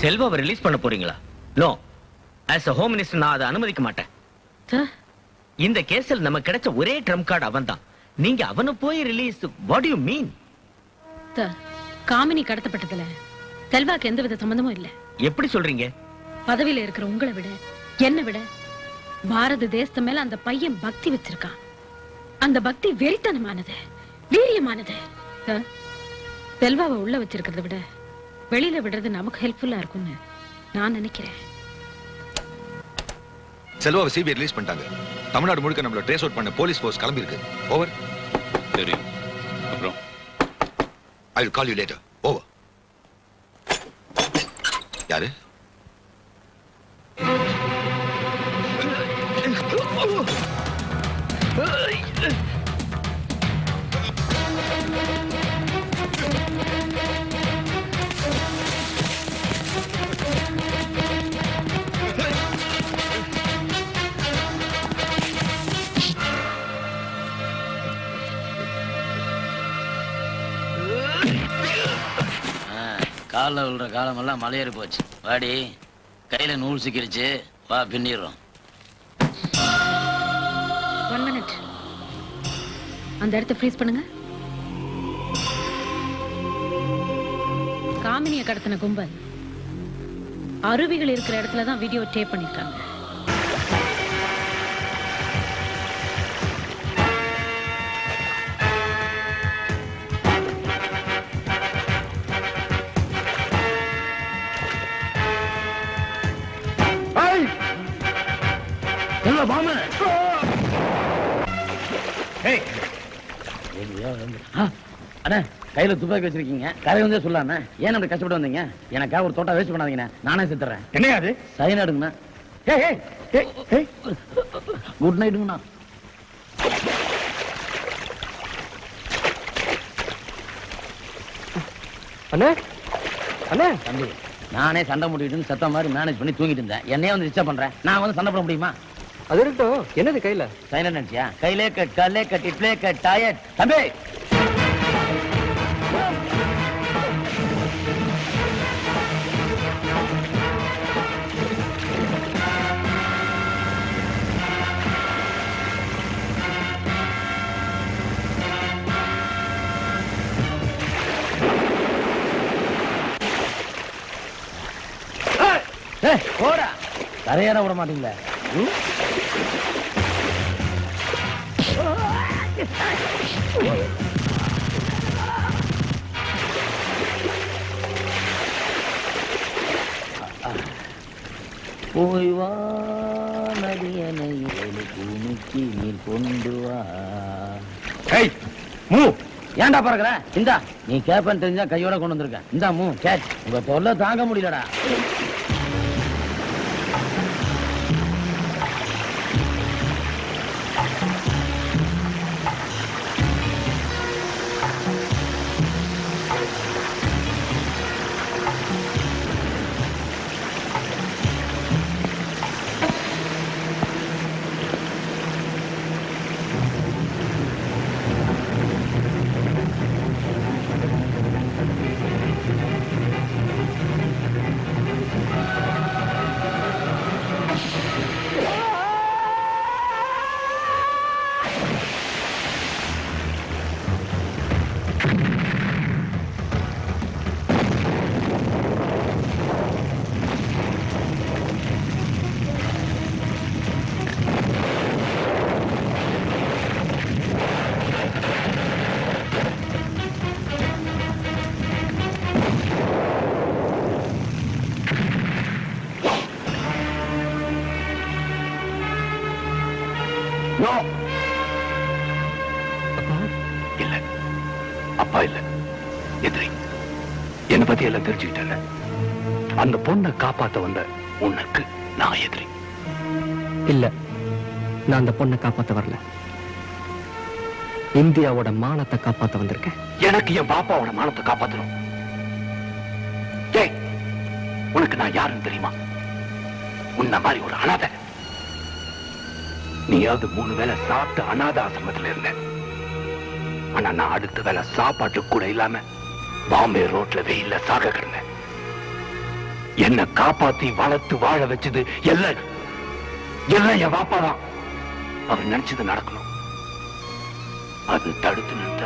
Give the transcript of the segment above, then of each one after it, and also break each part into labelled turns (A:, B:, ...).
A: செல்வாவை release பண்ண போறீங்களா? No, as a home minister நான் அதை அனுமதிக்க மாட்டேன். இந்த கேஸில் நமக்கு கிடைச்ச ஒரே ட்ரம் கார்டு அவன் தான். நீங்க அவனை போய் release, what you mean?
B: Kamini கடத்தப்பட்டதுல செல்வாக்கு எந்தவித சம்பந்தமும் இல்ல.
A: எப்படி சொல்றீங்க?
B: பதவியில இருக்கிற உங்களை விட என்ன விட பாரத தேசத்து மேல அந்த பையன் பக்தி வச்சிருக்கான். அந்த பக்தி வெறித்தனமானது, வீரியமானது. செல்வாவை உள்ள வச்சிருக்கிறத விட வெளியில விடுறது நமக்கு ஹெல்ப்ஃபுல்லா இருக்கும்னு நான் நினைக்கிறேன்.
C: செல்வாவை சிபிஐ ரிலீஸ் பண்ணிட்டாங்க. தமிழ்நாடு முழுக்க நம்மள ட்ரேஸ் அவுட் பண்ண போலீஸ் ஃபோர்ஸ் கிளம்பி இருக்கு. ஓவர்.
D: தெரியும். அப்புறம்
C: I will call you later. Over. யாரு?
E: காலில் விழுற காலமெல்லாம் மலையேறி போச்சு. வாடி, கையில நூல் சிக்கிடுச்சு, வா பின்னிடுறோம்.
B: 1 minute. அந்த இடத்தை ஃப்ரீஸ் பண்ணுங்க. காமினியை கடத்தின கும்பல் அருவிகள் இருக்கிற இடத்துல தான் வீடியோ டேப் பண்ணிருக்காங்க.
E: கையில துப்பாக்கி வச்சிருக்கீங்க, கரை வந்து சொல்லாம ஏன் அப்படி கஷ்டப்பட்டு வந்தீங்க? எனக்காக ஒரு தோட்டா வேஸ்ட் பண்ணாதீங்க, நானே செத்துறேன்.
F: என்ன அது?
E: சைனாடுங்கண்ணா. குட் நைட்டுங்கண்ணா.
F: அண்ணே அண்ணே,
E: தம்பி, நானே சண்டை முடிட்டு செத்த மாதிரி மேனேஜ் பண்ணி தூங்கிட்டு இருந்தேன். என்னையே வந்து டிஸ்டர்ப் பண்றேன். நான் வந்து சண்டை போட முடியுமா?
F: அது இருக்கட்டும். என்னது கையில?
E: சைனா நினைச்சியா? கையிலே கட், கல்லே கட், இட்லே கட், டயட். தம்பி போடா, கரையேற விட மாட்டீங்களா? போய் வா நதியனை பூமிக்கு நீர் கொண்டு வா. ஏன்டா பறக்குற? இந்தா, நீ கேப்பன்னு தெரிஞ்சா கையோட கொண்டு வந்திருக்க. இந்தா மூ கேட். உங்க தொல்லை தாங்க முடியலடா.
C: இல்ல, அப்பா இல்ல, எதிரி. என்ன பத்தி எல்லாம் தெரிஞ்சுக்கிட்டேன். அந்த பொண்ணை காப்பாத்த வந்த உனக்கு நான் எதிரி
F: இல்ல. நான் அந்த பொண்ணை காப்பாத்த வரல, இந்தியாவோட மானத்தை காப்பாத்த வந்திருக்கேன்.
C: எனக்கு என் பாப்பாவோட மானத்தை காப்பாத்தணும். ஏய், உனக்கு நான் யாருன்னு தெரியுமா? உன்ன மாதிரி ஒரு அனாதை. நீயாவது 3 வேளை சாப்பிட்டு அனாத ஆசிரமத்தில் இருந்த. ஆனா நான் அடுத்த வேளை சாப்பாட்டு கூட இல்லாம பாம்பே ரோட்ல வெயில்ல சாக கிடந்தேன். என்ன காப்பாத்தி வளர்த்து வாழ வச்சது எல்லாம் எல்லாம் என் வாப்பாதான். அவன் நினைச்சது நடக்கணும். அது தடுத்து நிறுத்த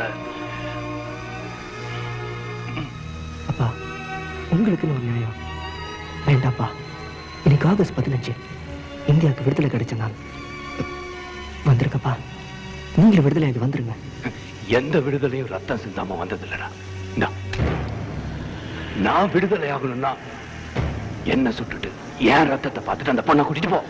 F: அப்பா, உங்களுக்குன்னு ஒரு நியாயம் வேண்டாப்பா. இன்னைக்கு ஆகஸ்ட் 15 இந்தியாவுக்கு விடுதலை கிடைச்ச நாள். வந்திருக்கப்பா, நீங்களும் விடுதலையாகி வந்துருங்க.
C: எந்த விடுதலையும் ரத்தம் சிந்தாம வந்ததில்லடா. நான் விடுதலை ஆகணும்னா என்ன சுட்டுட்டு ஏன் ரத்தத்தை பார்த்துட்டு அந்த பொண்ணை கூட்டிட்டு போ.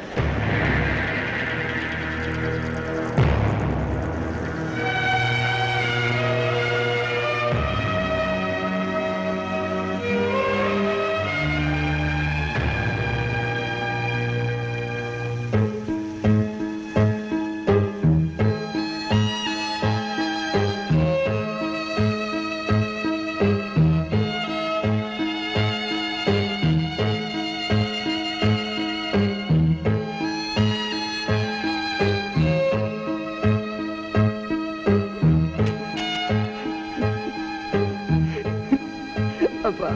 F: அப்பா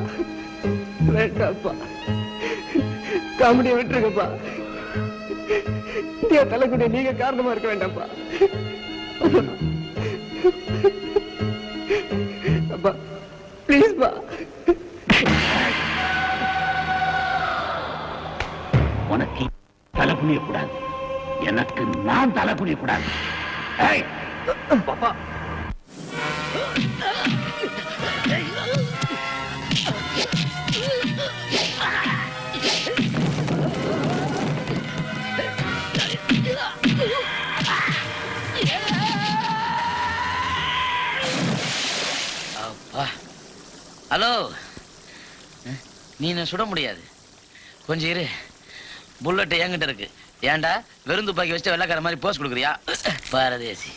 F: வேண்டாப்பா, காமெடியை விட்டுருங்கப்பா. இந்தியா தலைக்குடிய நீங்க காரணமா இருக்க வேண்டாம்ப்பா. அப்பா பிளீஸ்ப்பா.
C: உனக்கு தலை குனிய கூடாது, எனக்கு நான் தலை குனிய கூடாது. பாப்பா
E: ஹலோ, நீ என்ன சுட முடியாது, கொஞ்சம் இரு. புல்லட் என்கிட்ட இருக்கு. ஏன்டா வெறும் துப்பாக்கி வச்சுட்டு வெள்ளக்கார மாதிரி போஸ் கொடுக்குறியா பாரதேசி?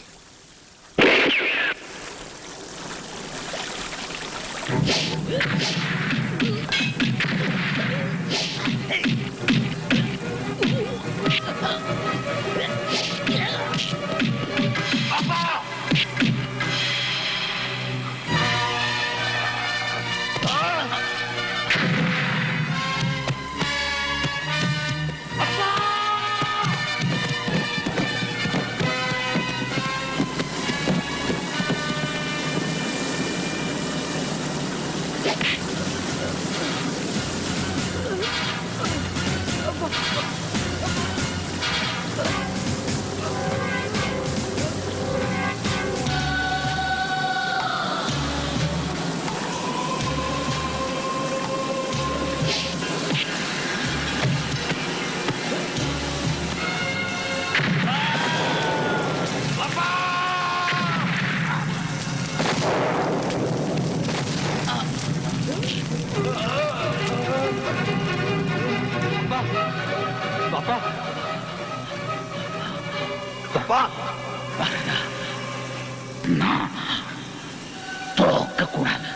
E: தோக்க கூடாது.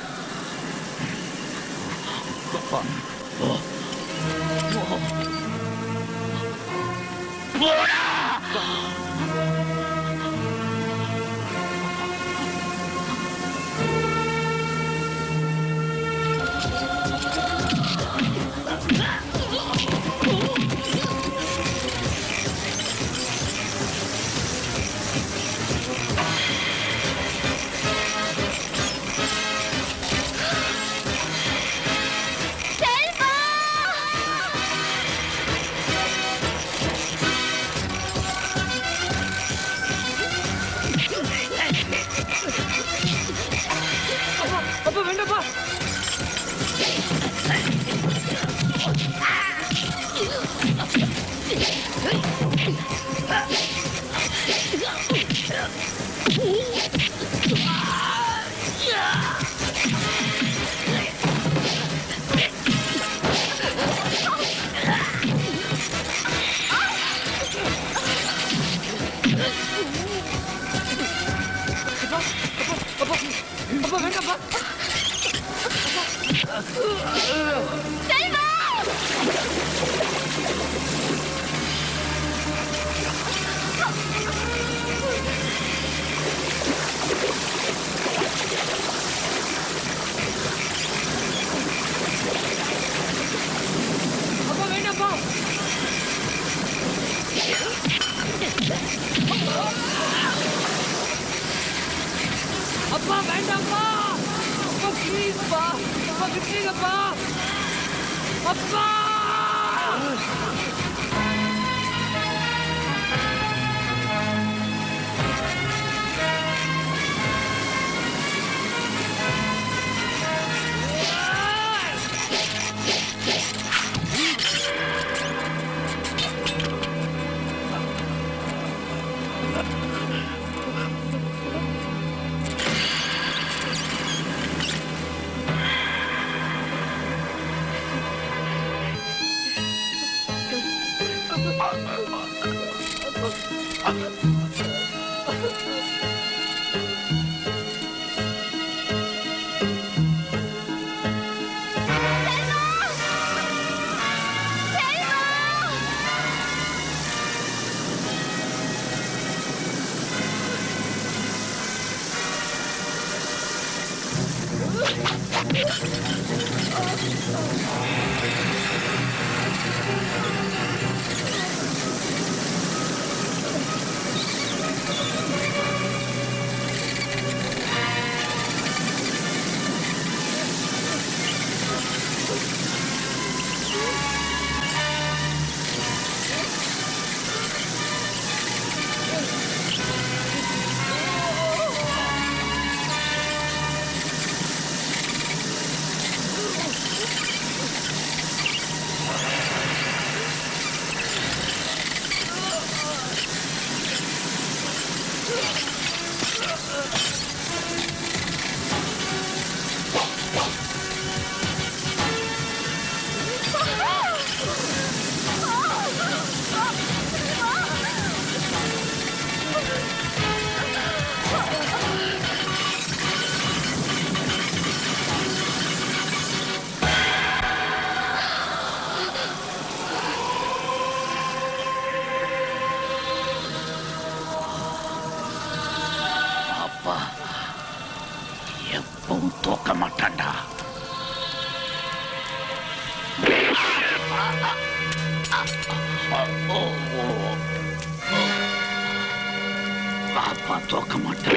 G: செல்வா
F: காப்பாத்துங்கப்பா அப்பா
C: அப்பா எப்பவும் தோக்க மாட்டான்டா. அப்பா தோக்க மாட்டான்.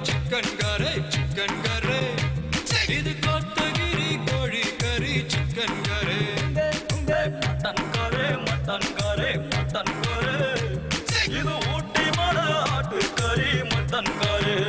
G: चिकन गारे